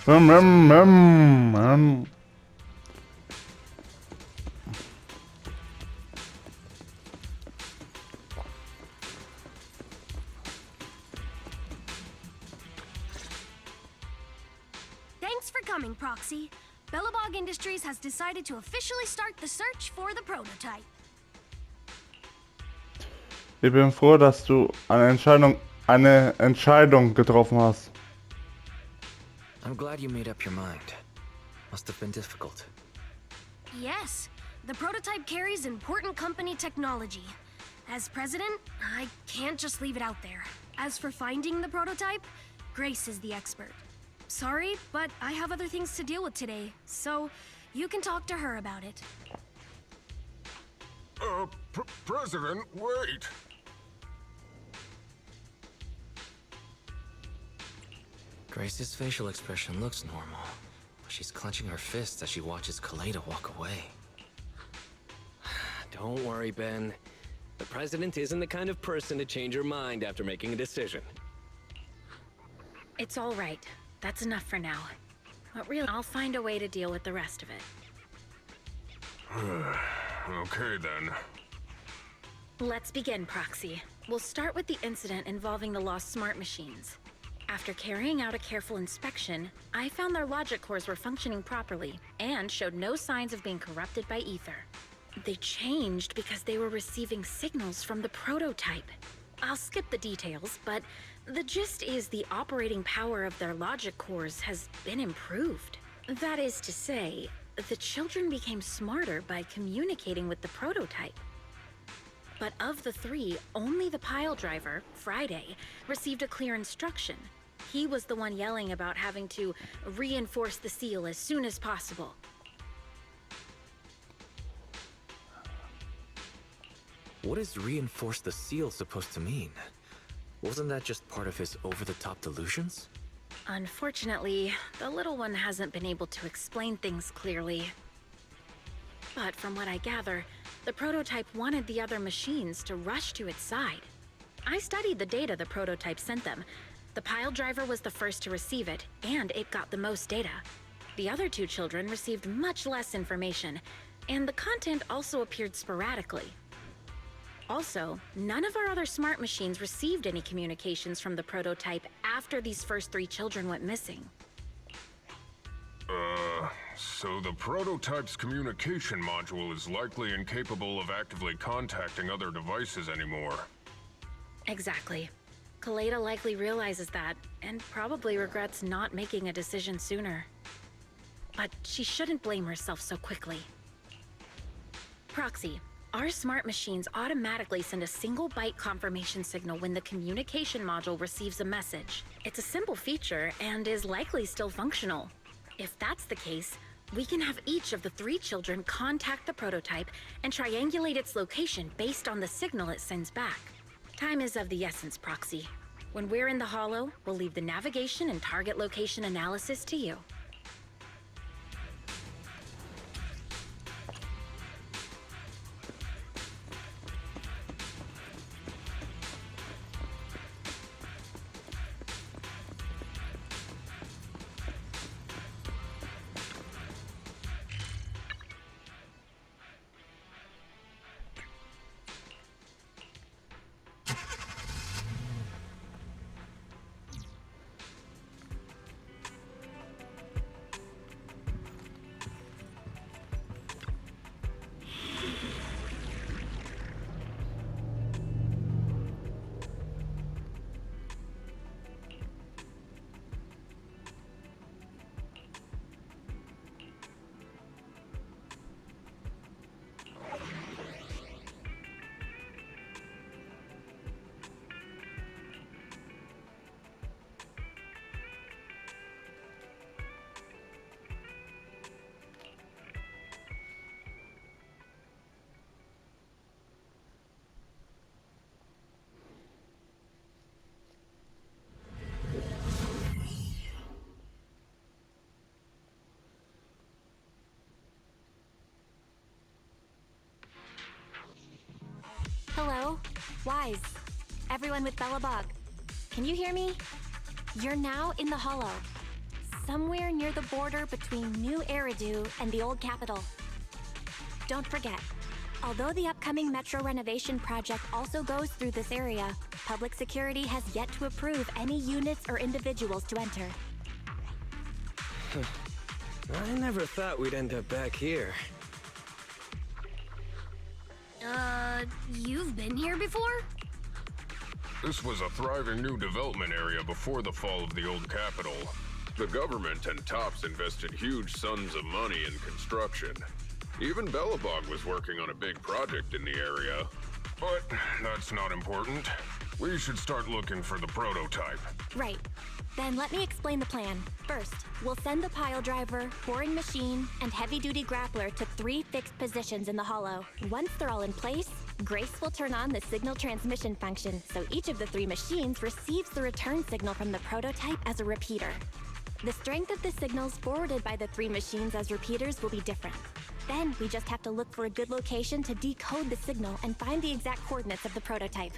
Thanks for coming, Proxy. Bellabog Industries has decided to officially start the search for the prototype. Ich bin froh, dass du eine Entscheidung getroffen hast. I'm glad you made up your mind. Must have been difficult. Yes, the prototype carries important company technology. As president, I can't just leave it out there. As for finding the prototype, Grace is the expert. Sorry, but I have other things to deal with today, so you can talk to her about it. President, wait! Grace's facial expression looks normal, but she's clenching her fists as she watches Koleda walk away. Don't worry, Ben. The president isn't the kind of person to change her mind after making a decision. It's all right. That's enough for now. But really, I'll find a way to deal with the rest of it. Okay, then. Let's begin, Proxy. We'll start with the incident involving the lost smart machines. After carrying out a careful inspection, I found their logic cores were functioning properly and showed no signs of being corrupted by ether. They changed because they were receiving signals from the prototype. I'll skip the details, but the gist is the operating power of their logic cores has been improved. That is to say, the children became smarter by communicating with the prototype. But of the three, only the pile driver, Friday, received a clear instruction. He was the one yelling about having to reinforce the seal as soon as possible. What is reinforce the seal supposed to mean? Wasn't that just part of his over-the-top delusions? Unfortunately, the little one hasn't been able to explain things clearly. But from what I gather, the prototype wanted the other machines to rush to its side. I studied the data the prototype sent them. The pile driver was the first to receive it, and it got the most data. The other two children received much less information, and the content also appeared sporadically. Also, none of our other smart machines received any communications from the prototype after these first three children went missing. So the prototype's communication module is likely incapable of actively contacting other devices anymore. Exactly. Koleda likely realizes that, and probably regrets not making a decision sooner. But she shouldn't blame herself so quickly. Proxy, our smart machines automatically send a single byte confirmation signal when the communication module receives a message. It's a simple feature and is likely still functional. If that's the case, we can have each of the three children contact the prototype and triangulate its location based on the signal it sends back. Time is of the essence, Proxy. When we're in the Hollow, we'll leave the navigation and target location analysis to you. Hello? Wise. Everyone with Bellabog. Can you hear me? You're now in the Hollow. somewhere near the border between New Eridu and the old capital. Don't forget, although the upcoming metro renovation project also goes through this area, public security has yet to approve any units or individuals to enter. I never thought we'd end up back here. You've been here before? This was a thriving new development area before the fall of the old capital. The government and Tops invested huge sums of money in construction. Even Bellabog was working on a big project in the area. But that's not important. We should start looking for the prototype. Right. Then let me explain the plan. First, we'll send the pile driver, boring machine, and heavy-duty grappler to 3 fixed positions in the hollow. Once they're all in place, Grace will turn on the signal transmission function, so each of the 3 machines receives the return signal from the prototype as a repeater. The strength of the signals forwarded by the 3 machines as repeaters will be different. Then we just have to look for a good location to decode the signal and find the exact coordinates of the prototype.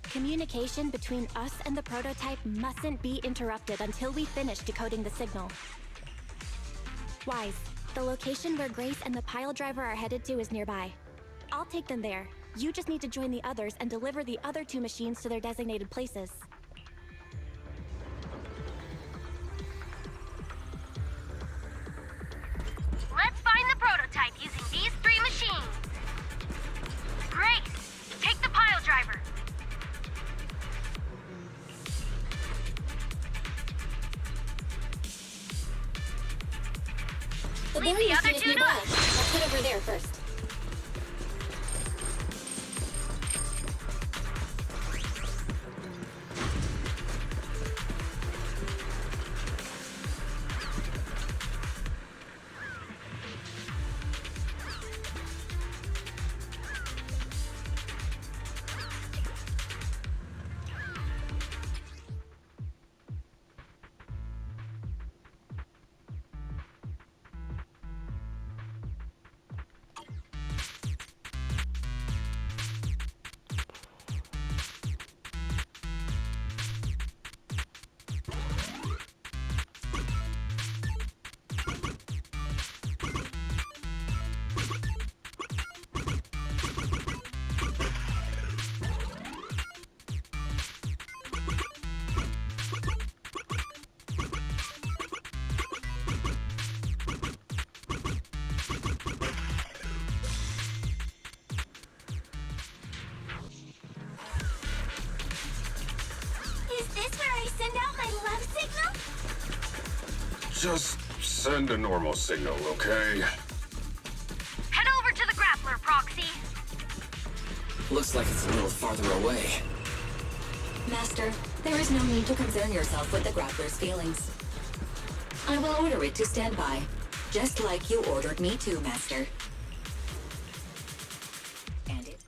Communication between us and the prototype mustn't be interrupted until we finish decoding the signal. Wise, the location where Grace and the pile driver are headed to is nearby. I'll take them there. You just need to join the others and deliver the other 2 machines to their designated places. Let's find the prototype using these 3 machines. Grace, take the pile driver. The Leave boring the other machine is 2 to nearby. us. Let's head over there first. Is this where I send out my love signal? Just send a normal signal, okay? Head over to the grappler, Proxy. Looks like it's a little farther away. Master, there is no need to concern yourself with the grappler's feelings. I will order it to stand by, just like you ordered me to, Master. And it...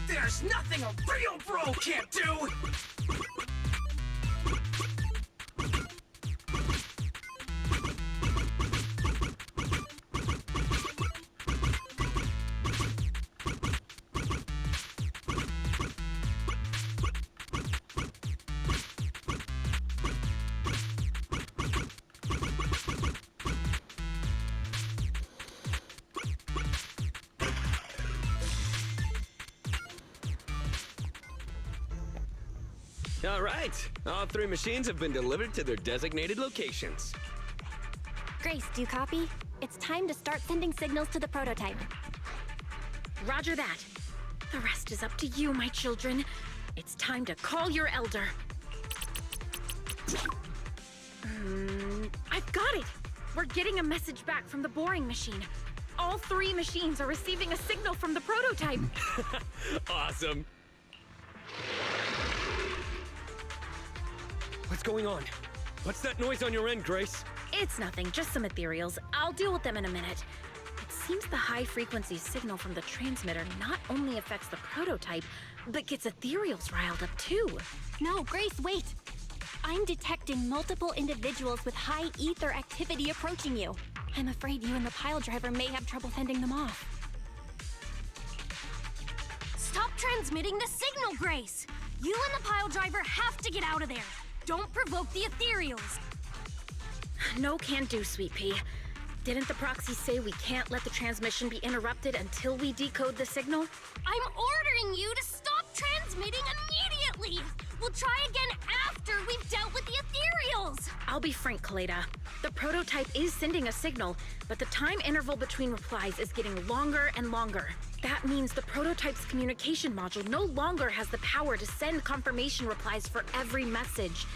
There's nothing a real bro can't do! All right. All 3 machines have been delivered to their designated locations. Grace, do you copy? It's time to start sending signals to the prototype. Roger that. The rest is up to you, my children. It's time to call your elder. I've got it! We're getting a message back from the boring machine. All 3 machines are receiving a signal from the prototype. Awesome. What's going on? What's that noise on your end, Grace? It's nothing, just some ethereals. I'll deal with them in a minute. It seems the high-frequency signal from the transmitter not only affects the prototype, but gets ethereals riled up too. No, Grace, wait! I'm detecting multiple individuals with high ether activity approaching you. I'm afraid you and the pile driver may have trouble fending them off. Stop transmitting the signal, Grace! You and the pile driver have to get out of there! Don't provoke the ethereals! No can do, Sweet Pea. Didn't the proxy say we can't let the transmission be interrupted until we decode the signal? I'm ordering you to stop transmitting immediately! We'll try again after we've dealt with the ethereals! I'll be frank, Koleda. The prototype is sending a signal, but the time interval between replies is getting longer and longer. That means the prototype's communication module no longer has the power to send confirmation replies for every message.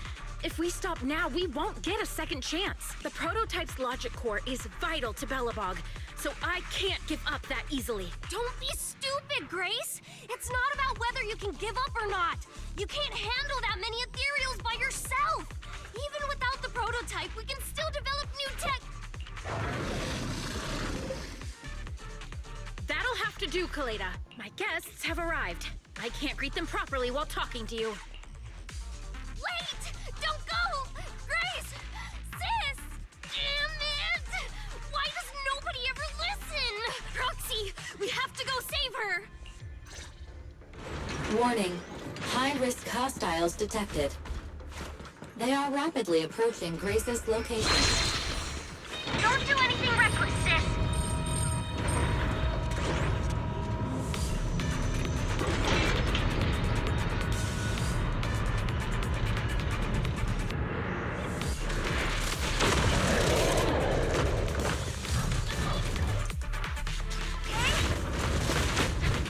If we stop now, we won't get a second chance. The prototype's logic core is vital to Belobog, so I can't give up that easily. Don't be stupid, Grace! It's not about whether you can give up or not! You can't handle that many ethereals by yourself! Even without the prototype, we can still develop new tech... That'll have to do, Koleda. My guests have arrived. I can't greet them properly while talking to you. Wait! Don't go! Grace! Sis! Damn it! Why does nobody ever listen? Proxy, we have to go save her! Warning. High-risk hostiles detected. They are rapidly approaching Grace's location. Don't do anything reckless, sis!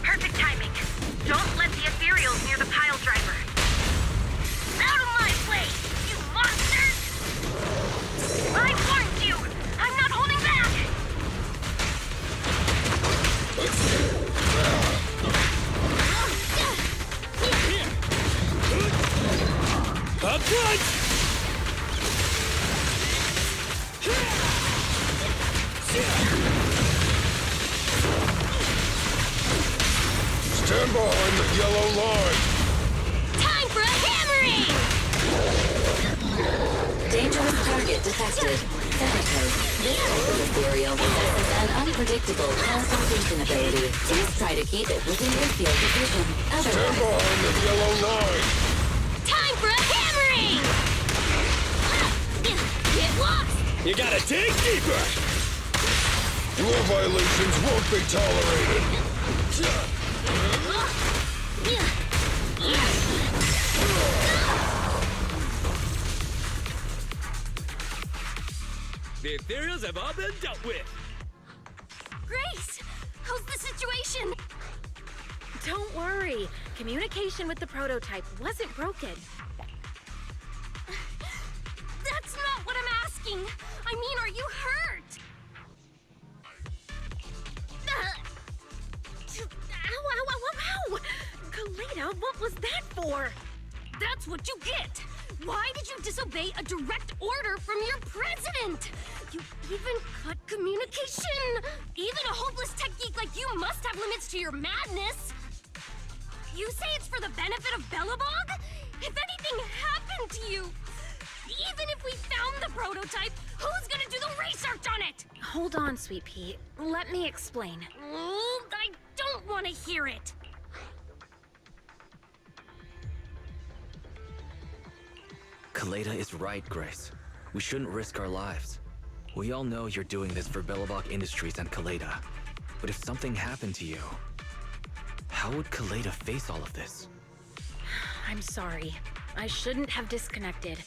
Perfect timing. Don't let the ethereals near the pile driver. Out of my way, you monsters! I warned you! I'm not holding back! Up front! Stand behind the yellow line. Time for a hammering! Dangerous target detected. Thanatos. This type of ethereal possesses an unpredictable teleportation ability. Please try to keep it within your field of vision. Stand Otherwise... behind the yellow line. Time for a hammering! Get lost! You gotta dig deeper! Rule violations won't be tolerated. The ethereals have all been dealt with. Grace! How's the situation? Don't worry. Communication with the prototype wasn't broken. That's not what I'm asking! I mean, are you hurt? Ow, ow, ow, ow, ow! Koleda, what was that for? That's what you get! Why did you disobey a direct order from your president? You even cut communication! Even a hopeless tech geek like you must have limits to your madness! You say it's for the benefit of Belobog? If anything happened to you, even if we found the prototype, who's gonna do the research on it? Hold on, Sweet Pea. Let me explain. I don't want to hear it. Koleda is right, Grace. We shouldn't risk our lives. We all know you're doing this for Belobog Industries and Koleda. But if something happened to you, how would Koleda face all of this? I'm sorry. I shouldn't have disconnected.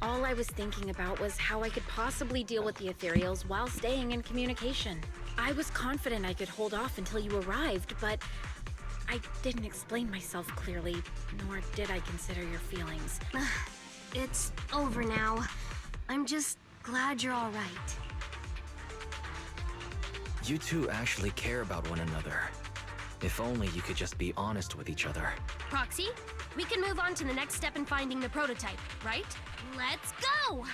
All I was thinking about was how I could possibly deal with the ethereals while staying in communication. I was confident I could hold off until you arrived, but I didn't explain myself clearly, nor did I consider your feelings. It's over now. I'm just glad you're all right. You two actually care about one another. If only you could just be honest with each other. Proxy, we can move on to the next step in finding the prototype, right? Let's go!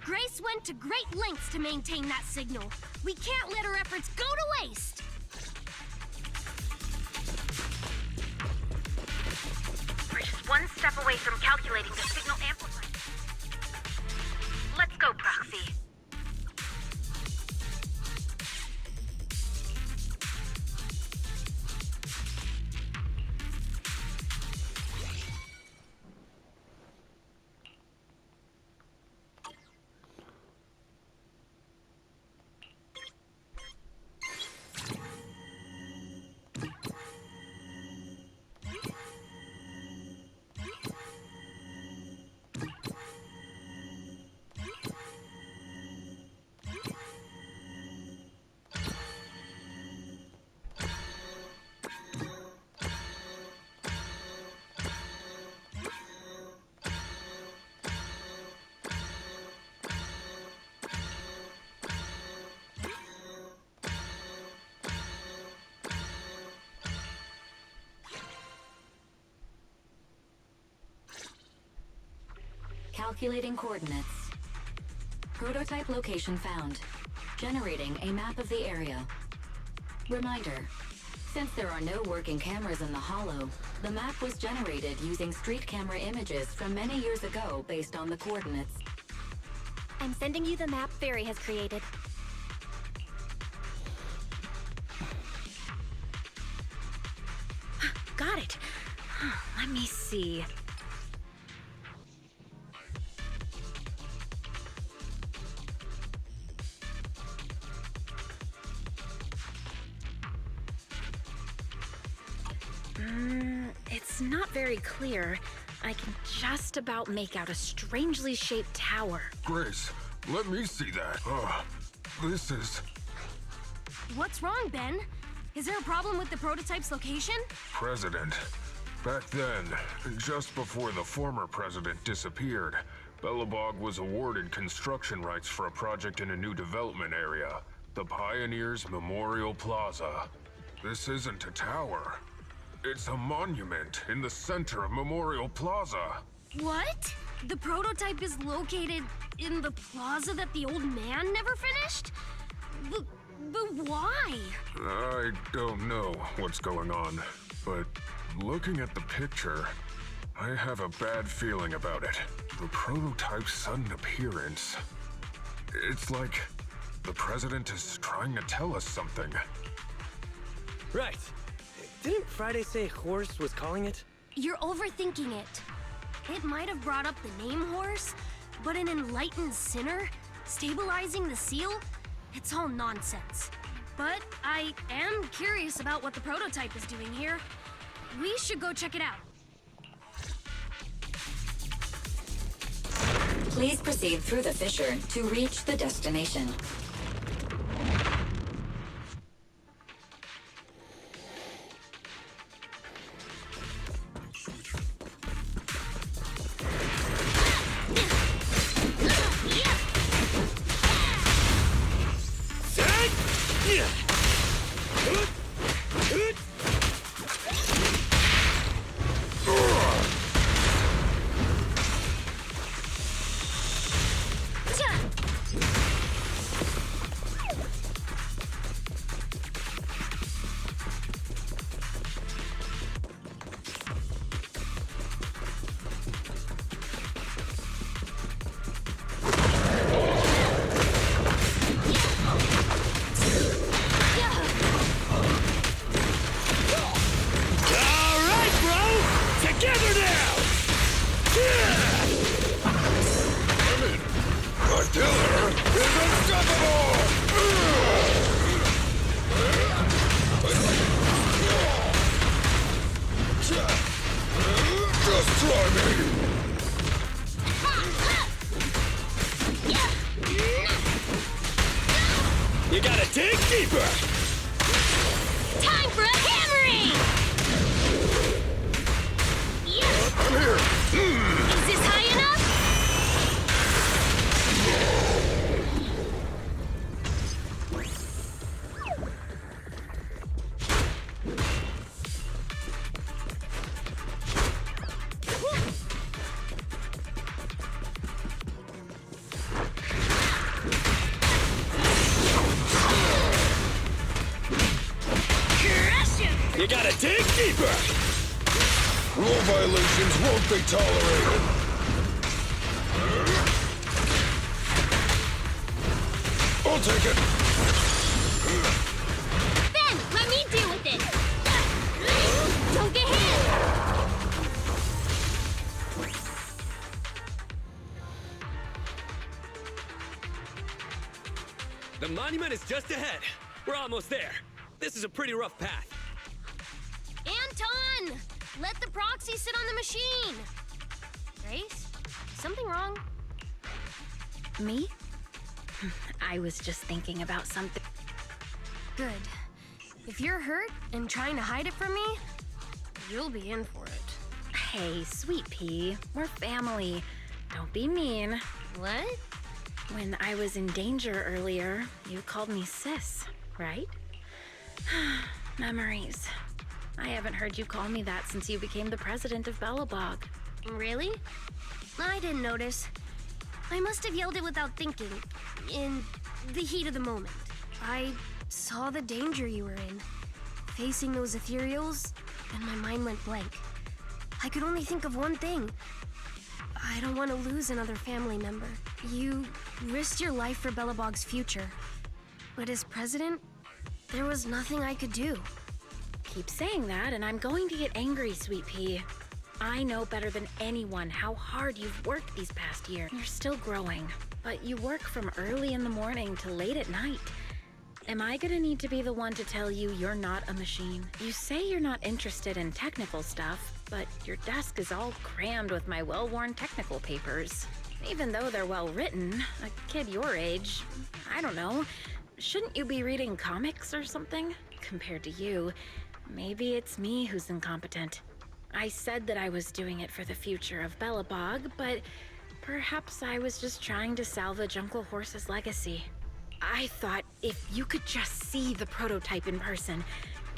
Grace went to great lengths to maintain that signal. We can't let her efforts go to waste! We're just one step away from calculating the signal amplifier. Let's go, Proxy. Calculating coordinates. Prototype location found. Generating a map of the area. Reminder. Since there are no working cameras in the hollow, the map was generated using street camera images from many years ago based on the coordinates. I'm sending you the map Fairy has created. Got it. Let me see. It's not very clear. I can just about make out a strangely shaped tower. Grace, let me see that. This is... What's wrong, Ben? Is there a problem with the prototype's location? President. Back then, just before the former president disappeared, Belobog was awarded construction rights for a project in a new development area, the Pioneers Memorial Plaza. This isn't a tower. It's a monument in the center of Memorial Plaza. What? The prototype is located in the plaza that the old man never finished? But why? I don't know what's going on, but looking at the picture, I have a bad feeling about it. The prototype's sudden appearance. It's like the president is trying to tell us something. Right. Didn't Friday say Horse was calling it? You're overthinking it. It might have brought up the name Horse, but an enlightened sinner stabilizing the seal? It's all nonsense. But I am curious about what the prototype is doing here. We should go check it out. Please proceed through the fissure to reach the destination. Just try me! dig deeper! Time for a hammering! Yes! I'm here! Is this high enough? You gotta dig deeper! Rule violations won't be tolerated! I'll take it! Ben, let me deal with it! Don't get hit! The monument is just ahead. We're almost there. This is a pretty rough path. Anton! Let the proxy sit on the machine! Grace? Something wrong? Me? I was just thinking about something. Good. If you're hurt and trying to hide it from me, you'll be in for it. Hey, sweet pea, we're family. Don't be mean. What? When I was in danger earlier, you called me sis, right? Memories. I haven't heard you call me that since you became the president of Belobog. Really? I didn't notice. I must have yelled it without thinking, in the heat of the moment. I saw the danger you were in, facing those ethereals, and my mind went blank. I could only think of one thing. I don't want to lose another family member. You risked your life for Belobog's future. But as president, there was nothing I could do. Keep saying that, and I'm going to get angry, sweet pea. I know better than anyone how hard you've worked these past years. You're still growing, but you work from early in the morning to late at night. Am I gonna need to be the one to tell you you're not a machine? You say you're not interested in technical stuff, but your desk is all crammed with my well-worn technical papers. Even though they're well-written, a kid your age, I don't know, shouldn't you be reading comics or something? Compared to you, maybe it's me who's incompetent. I said that I was doing it for the future of Belobog, but perhaps I was just trying to salvage Uncle Horse's legacy. I thought if you could just see the prototype in person,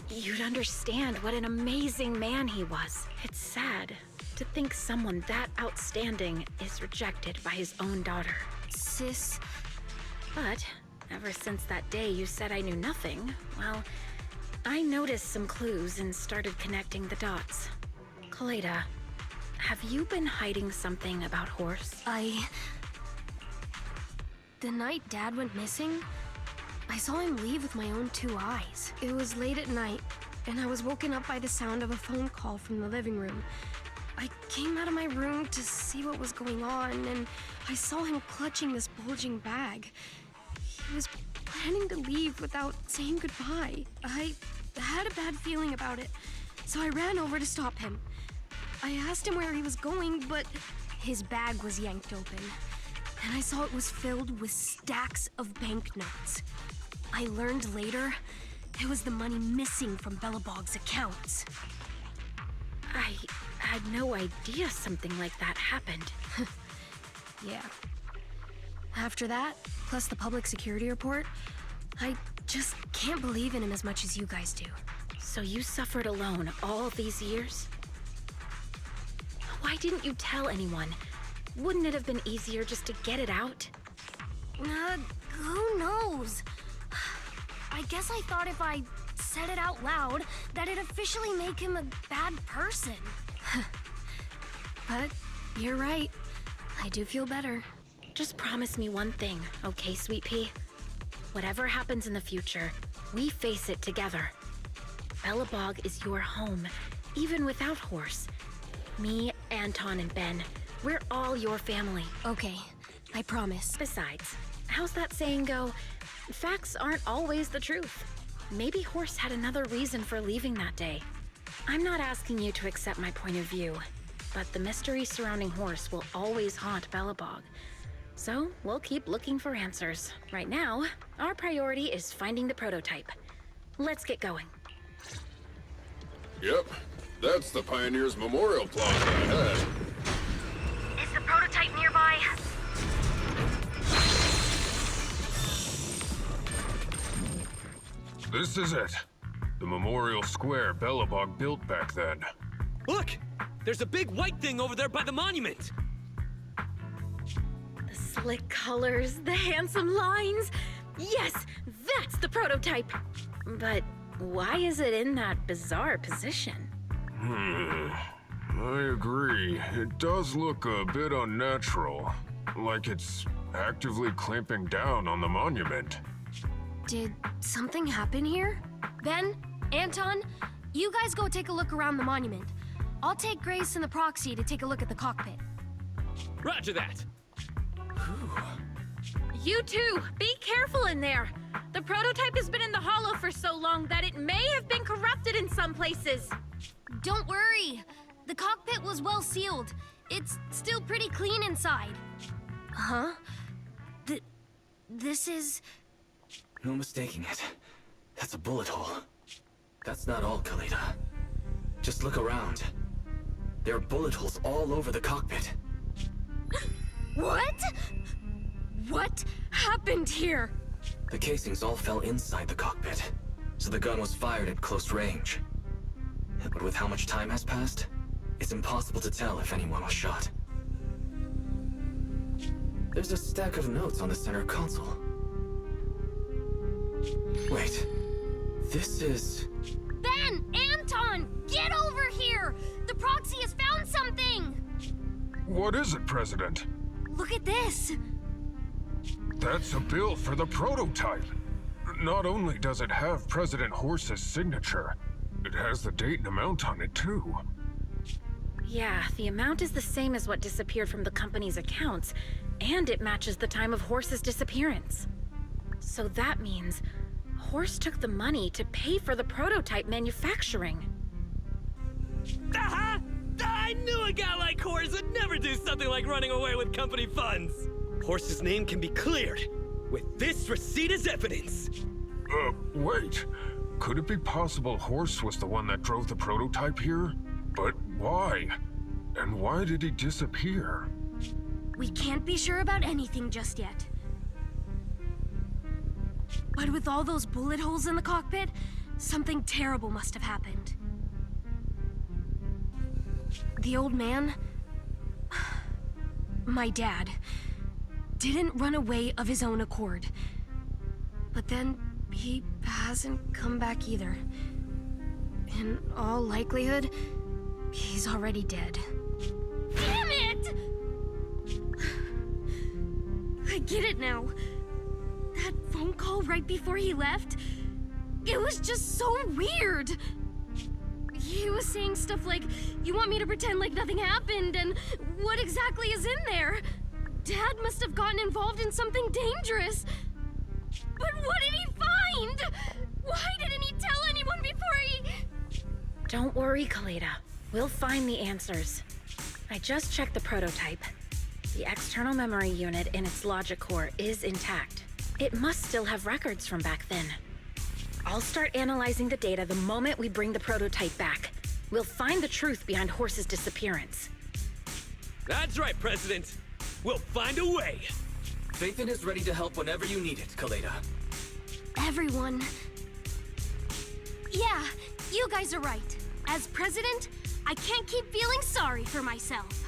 you'd understand what an amazing man he was. It's sad to think someone that outstanding is rejected by his own daughter. Sis. But ever since that day you said I knew nothing, well, I noticed some clues and started connecting the dots. Koleda, have you been hiding something about Horse? The night Dad went missing, I saw him leave with my own 2 eyes. It was late at night, and I was woken up by the sound of a phone call from the living room. I came out of my room to see what was going on, and I saw him clutching this bulging bag. He was planning to leave without saying goodbye. I had a bad feeling about it, so I ran over to stop him. I asked him where he was going, but his bag was yanked open, and I saw it was filled with stacks of banknotes. I learned later it was the money missing from Belobog's accounts. I had no idea something like that happened. Yeah. After that, plus the public security report, I just can't believe in him as much as you guys do. So you suffered alone all these years? Why didn't you tell anyone? Wouldn't it have been easier just to get it out? Who knows? I guess I thought if I said it out loud, that it'd officially make him a bad person. But you're right. I do feel better. Just promise me one thing, okay, sweet pea? Whatever happens in the future, we face it together. Belobog is your home, even without Horse. Me, Anton, and Ben, we're all your family. Okay, I promise. Besides, how's that saying go? Facts aren't always the truth. Maybe Horse had another reason for leaving that day. I'm not asking you to accept my point of view, but the mystery surrounding Horse will always haunt Belobog. So, we'll keep looking for answers. Right now, our priority is finding the prototype. Let's get going. Yep, that's the Pioneers Memorial Plaza ahead. Is the prototype nearby? This is it. The Memorial Square Belobog built back then. Look! There's a big white thing over there by the monument! The slick colors, the handsome lines. Yes, that's the prototype. But why is it in that bizarre position? I agree. It does look a bit unnatural. Like it's actively clamping down on the monument. Did something happen here? Ben, Anton, you guys go take a look around the monument. I'll take Grace and the proxy to take a look at the cockpit. Roger that! You too, be careful in there. The prototype has been in the hollow for so long that it may have been corrupted in some places. Don't worry. The cockpit was well sealed. It's still pretty clean inside. Huh? This is... No mistaking it. That's a bullet hole. That's not all, Koleda. Just look around. There are bullet holes all over the cockpit. What? What happened here? The casings all fell inside the cockpit, so the gun was fired at close range. But with how much time has passed, it's impossible to tell if anyone was shot. There's a stack of notes on the center console. Wait, this is... Ben! Anton! Get over here! The proxy has found something! What is it, President? Look at this! That's a bill for the prototype. Not only does it have President Horse's signature, it has the date and amount on it, too. Yeah, the amount is the same as what disappeared from the company's accounts, and it matches the time of Horse's disappearance. So that means Horse took the money to pay for the prototype manufacturing. Aha! I knew a guy like Horse would never do something like running away with company funds! Horse's name can be cleared, with this receipt as evidence. Wait. Could it be possible Horse was the one that drove the prototype here? But why? And why did he disappear? We can't be sure about anything just yet. But with all those bullet holes in the cockpit, something terrible must have happened. The old man, my dad, didn't run away of his own accord. But then he hasn't come back either. In all likelihood, he's already dead. Damn it! I get it now. That phone call right before he left, it was just so weird. He was saying stuff like, you want me to pretend like nothing happened, and what exactly is in there? Dad must have gotten involved in something dangerous. But what did he find? Why didn't he tell anyone before he... Don't worry, Koleda. We'll find the answers. I just checked the prototype. The external memory unit in its logic core is intact. It must still have records from back then. I'll start analyzing the data the moment we bring the prototype back. We'll find the truth behind Horse's disappearance. That's right, President. We'll find a way. Fathan is ready to help whenever you need it, Koleda. Everyone... Yeah, you guys are right. As president, I can't keep feeling sorry for myself.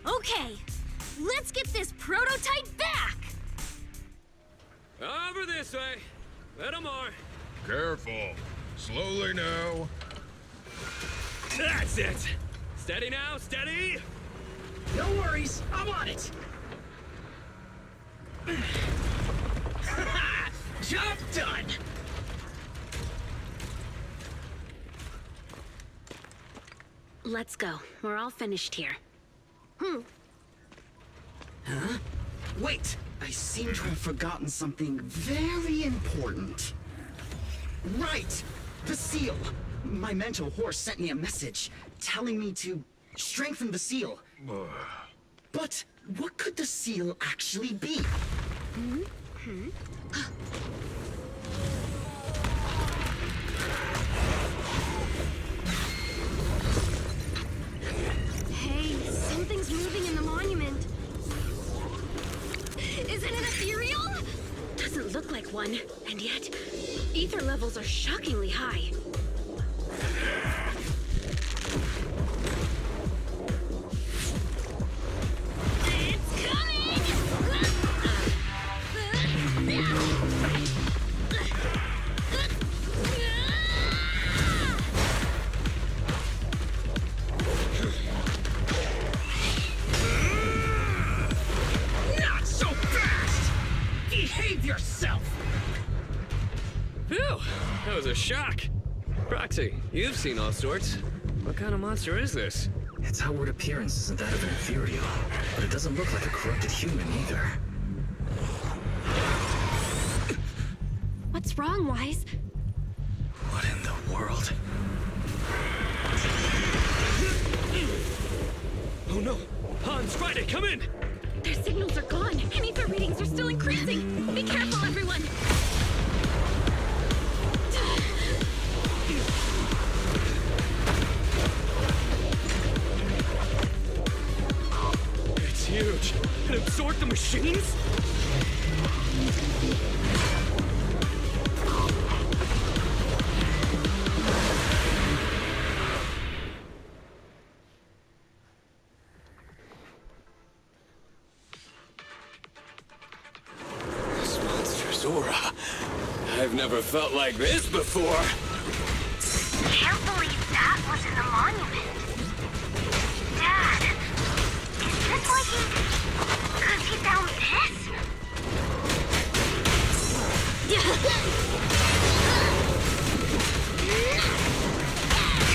Okay, let's get this prototype back! Over this way. Little more. Careful. Slowly now. That's it. Steady now, steady. No worries, I'm on it. Job done. Let's go. We're all finished here. Huh? Wait, I seem to have forgotten something very important. Right! The seal! My mentor Horse sent me a message, telling me to strengthen the seal. But what could the seal actually be? Hey, something's moving in the monument. Isn't it ethereal? Doesn't look like one, and yet, ether levels are shockingly high. It's coming! Not so fast! Behave yourself! Phew! That was a shock. Proxy, you've seen all sorts. What kind of monster is this? Its outward appearance isn't that of an ethereal, but it doesn't look like a corrupted human either. What's wrong, Wise? What in the world? Oh no! Hans, Friday, come in! Their signals are gone, and ether readings are still increasing. Be careful, everyone. It's huge. It absorbed the machines? This monster's aura. I've never felt like this before. Can't believe that was in the monument. Dad, is this why because he found this?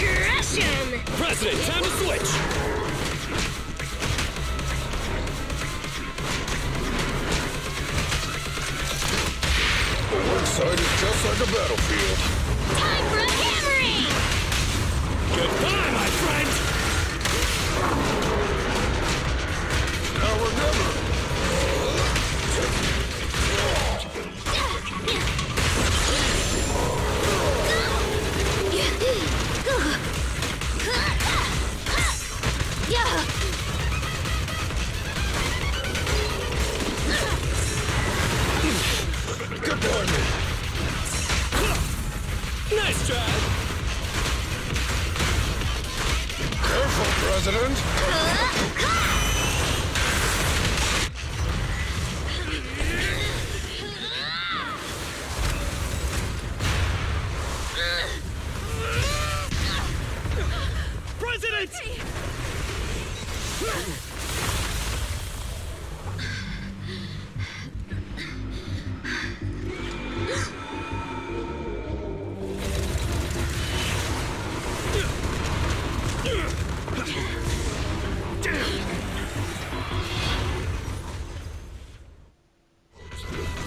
Crush him! President, time to switch! The work site is just like a battlefield. Time for a hammering! Goodbye, my friend! Now or never. Goodbye, me. Nice try! Careful, President.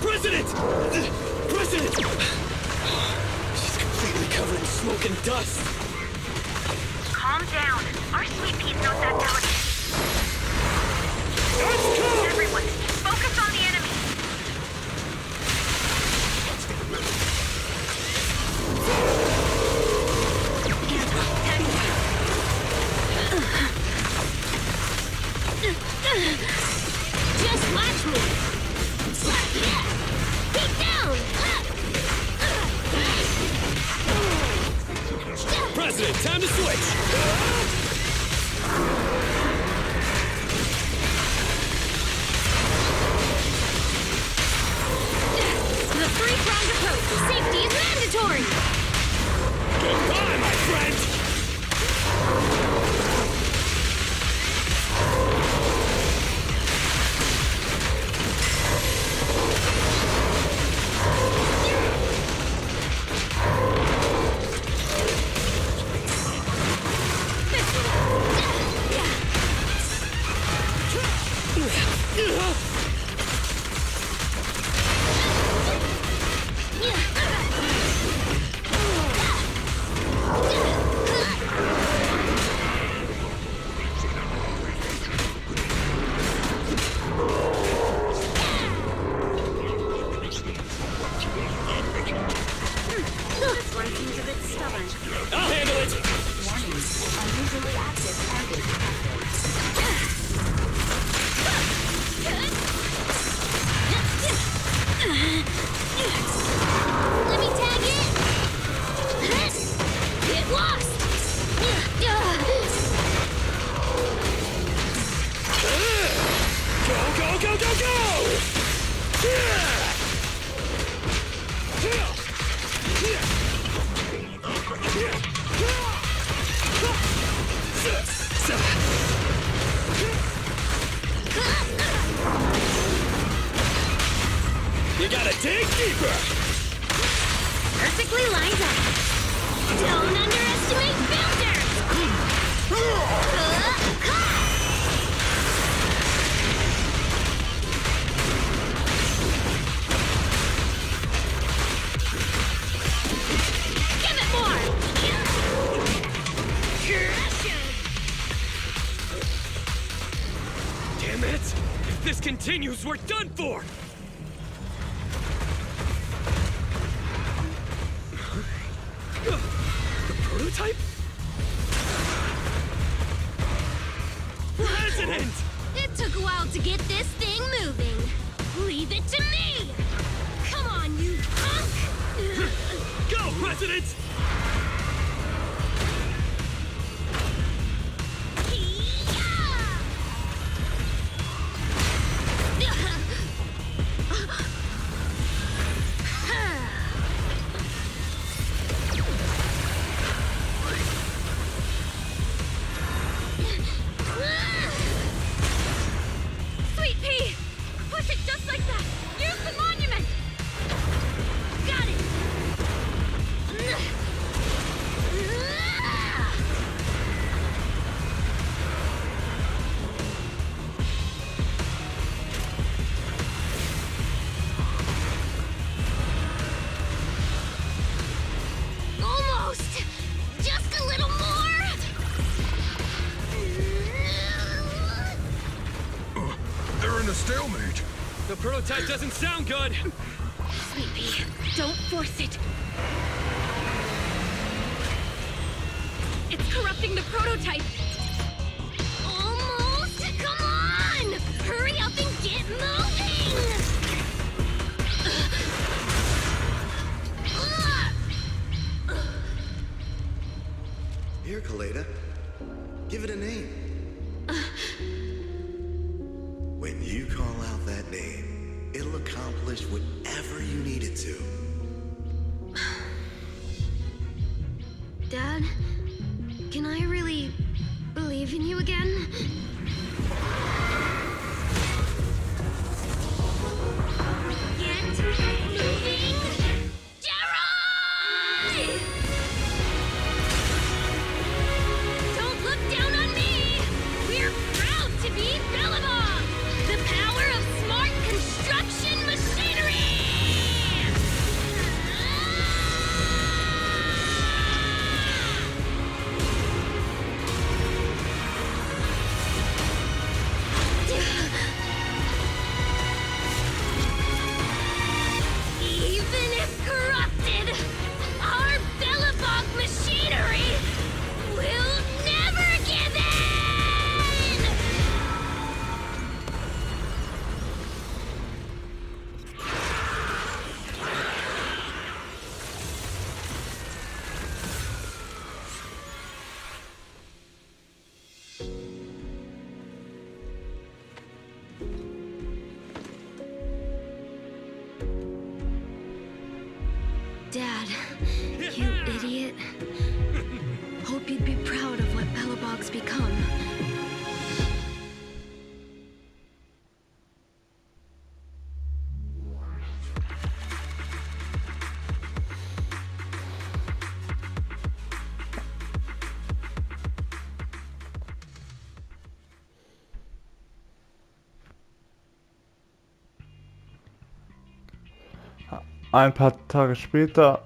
President! President! President! She's completely covered in smoke and dust. Calm down. Our sweet peas knows that delicate. Let's go! Everyone, focus on the enemy. Just watch me. Keep down. President, time to switch! The three-pronged approach. Safety is mandatory. Goodbye, my friend! This Feedback! Perfectly lined up. Don't underestimate builders! Give it more! Crush 'em! Damn it! If this continues, we're done for! The prototype? President! It took a while to get this thing moving. Leave it to me! Come on, you punk! Go, President! Sweet pea! Push it just like that! Use the monument! Got it! Almost! Just a little more! They're in a stalemate. The prototype doesn't sound good! Sweet pea, don't force it! It's corrupting the prototype! Almost! Come on! Hurry up and get moving! Here, Koleda. Give it a name. When you call out that name, it'll accomplish whatever you need it to. Dad, can I really believe in you again? Get moving! Jerry! Don't look down on me! We're proud to be Billabong! The power of smart construction machinery! Even if corrupted, our Billabong machinery will never give in! Dad, you idiot. Hope you'd be proud of what Bellabog's become. Ein paar Tage später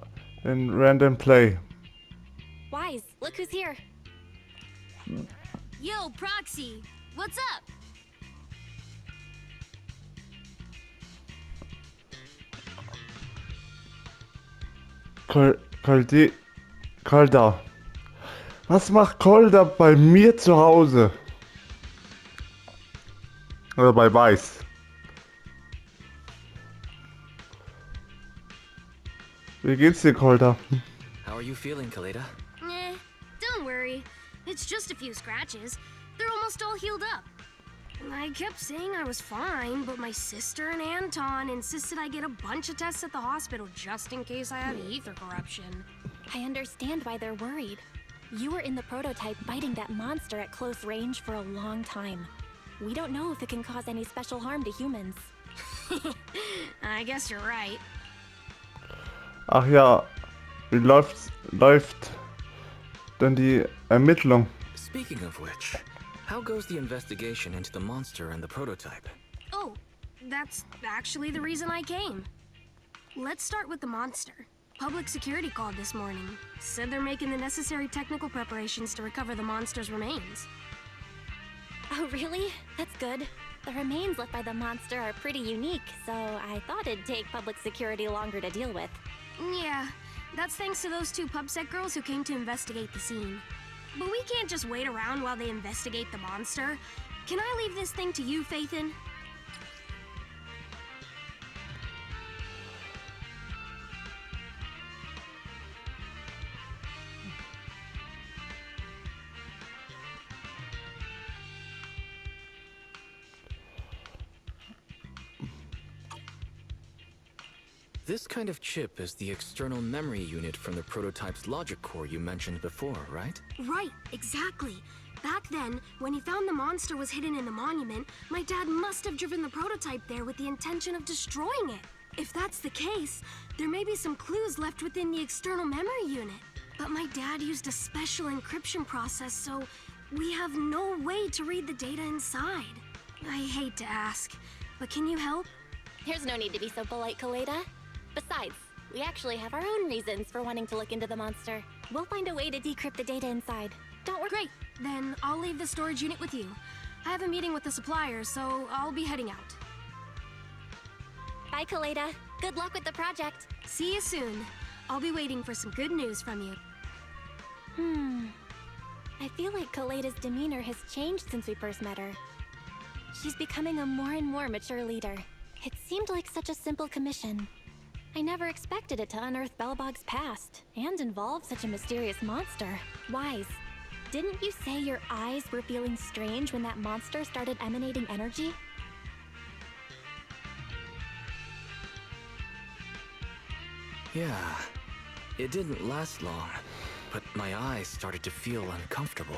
in Random Play. Wise, look who's here. Yo, Proxy, what's up? Kolda. Was macht Kolda bei mir zu Hause? Oder bei Weiß. Wie geht's dir, Kolda? How are you feeling, Koleda? Don't worry. It's just a few scratches. They're almost all healed up. I kept saying I was fine, but my sister and Anton insisted I get a bunch of tests at the hospital just in case I have ether corruption. I understand why they're worried. You were in the prototype fighting that monster at close range for a long time. We don't know if it can cause any special harm to humans. I guess you're right. Ach ja, läuft denn die Ermittlung? Speaking of which, how goes the investigation into the monster and the prototype? Oh, that's actually the reason I came. Let's start with the monster. Public security called this morning. Said they're making the necessary technical preparations to recover the monster's remains. Oh, really? That's good. The remains left by the monster are pretty unique, so I thought it'd take public security longer to deal with. Yeah, that's thanks to those two PubSec girls who came to investigate the scene. But we can't just wait around while they investigate the monster. Can I leave this thing to you, Faithin? This kind of chip is the external memory unit from the prototype's logic core you mentioned before, right? Right, exactly. Back then, when he found the monster was hidden in the monument, my dad must have driven the prototype there with the intention of destroying it. If that's the case, there may be some clues left within the external memory unit. But my dad used a special encryption process, so we have no way to read the data inside. I hate to ask, but can you help? There's no need to be so polite, Koleda. Besides, we actually have our own reasons for wanting to look into the monster. We'll find a way to decrypt the data inside. Don't worry. Great, then I'll leave the storage unit with you. I have a meeting with the supplier, so I'll be heading out. Bye, Koleda. Good luck with the project. See you soon. I'll be waiting for some good news from you. I feel like Koleda's demeanor has changed since we first met her. She's becoming a more and more mature leader. It seemed like such a simple commission. I never expected it to unearth Belobog's past and involve such a mysterious monster. Wise, didn't you say your eyes were feeling strange when that monster started emanating energy? Yeah, it didn't last long, but my eyes started to feel uncomfortable.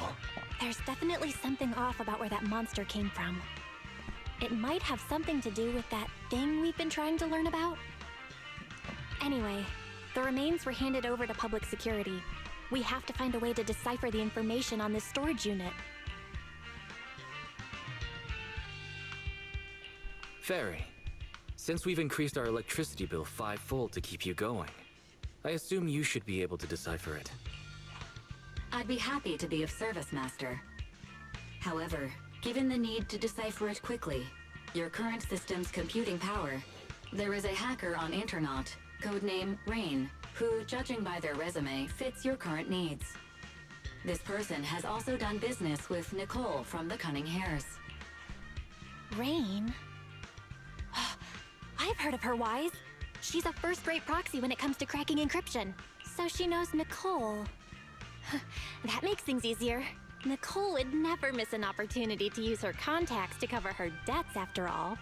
There's definitely something off about where that monster came from. It might have something to do with that thing we've been trying to learn about. Anyway, the remains were handed over to public security. We have to find a way to decipher the information on this storage unit. Fairy, since we've increased our electricity bill 5-fold to keep you going, I assume you should be able to decipher it. I'd be happy to be of service, Master. However, given the need to decipher it quickly, your current system's computing power, there is a hacker on Internaut, codename Rain, who, judging by their resume, fits your current needs. This person has also done business with Nicole from the Cunning Hares. Rain? I've heard of her, Wise. She's a first-rate proxy when it comes to cracking encryption. So she knows Nicole. That makes things easier. Nicole would never miss an opportunity to use her contacts to cover her debts, after all.